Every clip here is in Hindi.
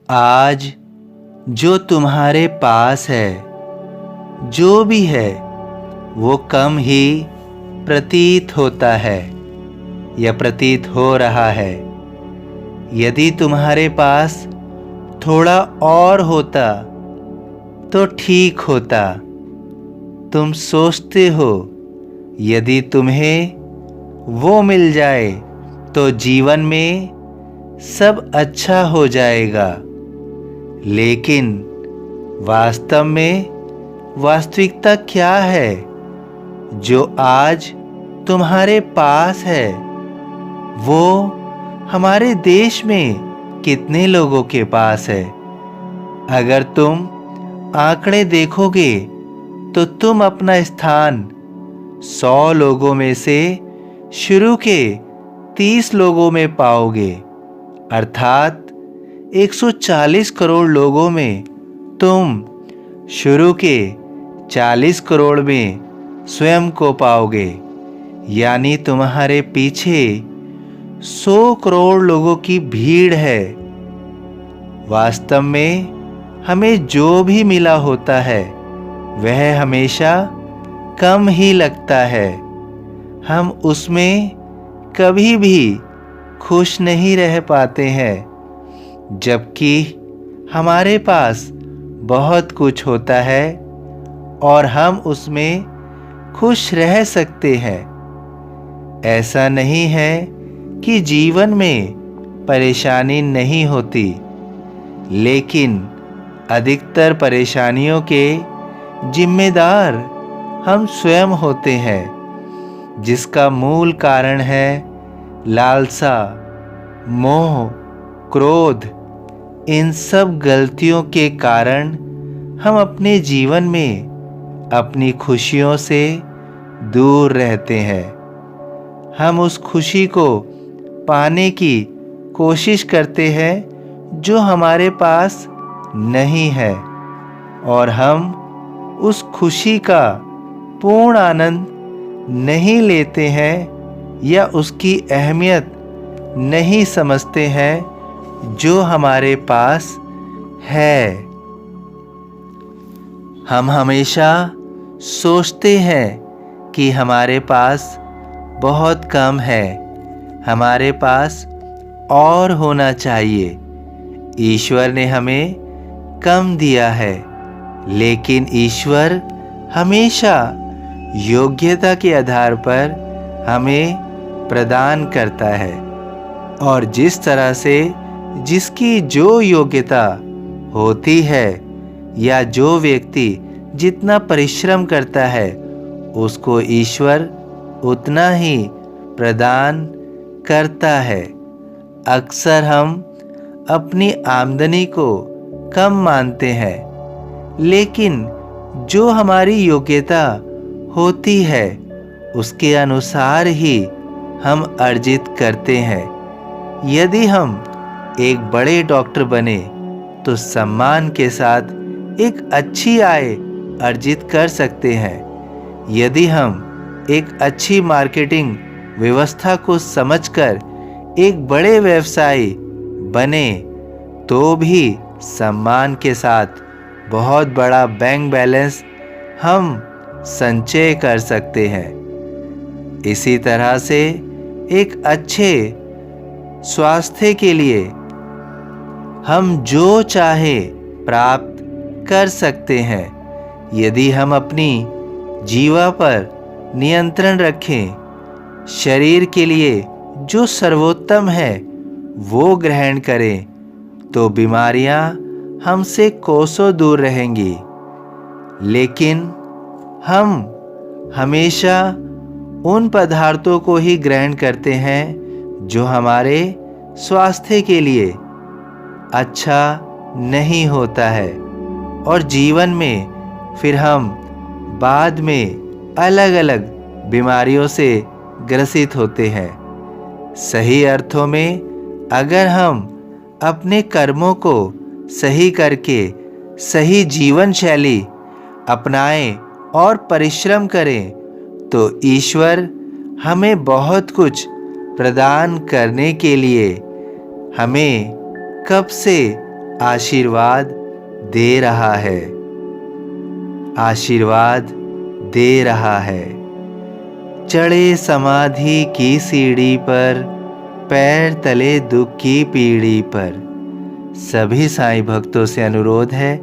आज जो तुम्हारे पास है, जो भी है, वो कम ही प्रतीत होता है या प्रतीत हो रहा है। यदि तुम्हारे पास थोड़ा और होता तो ठीक होता। तुम सोचते हो यदि तुम्हें वो मिल जाए तो जीवन में सब अच्छा हो जाएगा, लेकिन वास्तव में वास्तविकता क्या है? जो आज तुम्हारे पास है वो हमारे देश में कितने लोगों के पास है? अगर तुम आंकड़े देखोगे तो तुम अपना स्थान 100 लोगों में से शुरू के 30 लोगों में पाओगे, अर्थात 140 करोड़ लोगों में तुम शुरू के 40 करोड़ में स्वयं को पाओगे। यानी तुम्हारे पीछे 100 करोड़ लोगों की भीड़ है। वास्तव में हमें जो भी मिला होता है वह हमेशा कम ही लगता है। हम उसमें कभी भी खुश नहीं रह पाते हैं, जबकि हमारे पास बहुत कुछ होता है और हम उसमें खुश रह सकते हैं। ऐसा नहीं है कि जीवन में परेशानी नहीं होती, लेकिन अधिकतर परेशानियों के जिम्मेदार हम स्वयं होते हैं, जिसका मूल कारण है लालसा, मोह, क्रोध। इन सब गलतियों के कारण हम अपने जीवन में अपनी खुशियों से दूर रहते हैं। हम उस खुशी को पाने की कोशिश करते हैं जो हमारे पास नहीं है, और हम उस खुशी का पूर्ण आनंद नहीं लेते हैं या उसकी अहमियत नहीं समझते हैं जो हमारे पास है। हम हमेशा सोचते हैं कि हमारे पास बहुत कम है, हमारे पास और होना चाहिए। ईश्वर ने हमें कम दिया है, लेकिन ईश्वर हमेशा योग्यता के आधार पर हमें प्रदान करता है, और जिस तरह से जिसकी जो योग्यता होती है या जो व्यक्ति जितना परिश्रम करता है उसको ईश्वर उतना ही प्रदान करता है। अक्सर हम अपनी आमदनी को कम मानते हैं, लेकिन जो हमारी योग्यता होती है उसके अनुसार ही हम अर्जित करते हैं। यदि हम एक बड़े डॉक्टर बने तो सम्मान के साथ एक अच्छी आय अर्जित कर सकते हैं। यदि हम एक अच्छी मार्केटिंग व्यवस्था को समझकर एक बड़े व्यवसायी बने तो भी सम्मान के साथ बहुत बड़ा बैंक बैलेंस हम संचय कर सकते हैं। इसी तरह से एक अच्छे स्वास्थ्य के लिए हम जो चाहे प्राप्त कर सकते हैं। यदि हम अपनी जीवा पर नियंत्रण रखें, शरीर के लिए जो सर्वोत्तम है वो ग्रहण करें, तो बीमारियां हमसे कोसों दूर रहेंगी। लेकिन हम हमेशा उन पदार्थों को ही ग्रहण करते हैं जो हमारे स्वास्थ्य के लिए अच्छा नहीं होता है, और जीवन में फिर हम बाद में अलग अलग बीमारियों से ग्रसित होते हैं। सही अर्थों में अगर हम अपने कर्मों को सही करके सही जीवन शैली अपनाएं और परिश्रम करें तो ईश्वर हमें बहुत कुछ प्रदान करने के लिए हमें कब से आशीर्वाद दे रहा है, आशीर्वाद दे रहा है। चढ़े समाधि की सीढ़ी पर, पैर तले दुख की पीढ़ी पर। सभी साईं भक्तों से अनुरोध है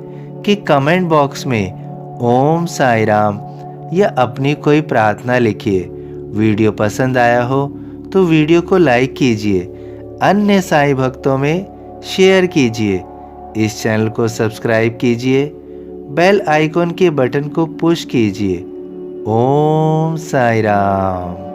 कि कमेंट बॉक्स में ओम साई राम या अपनी कोई प्रार्थना लिखिए। वीडियो पसंद आया हो तो वीडियो को लाइक कीजिए, अन्य साईं भक्तों में शेयर कीजिए। इस चैनल को सब्सक्राइब कीजिए, बेल आइकॉन के बटन को पुश कीजिए। ओम साई राम।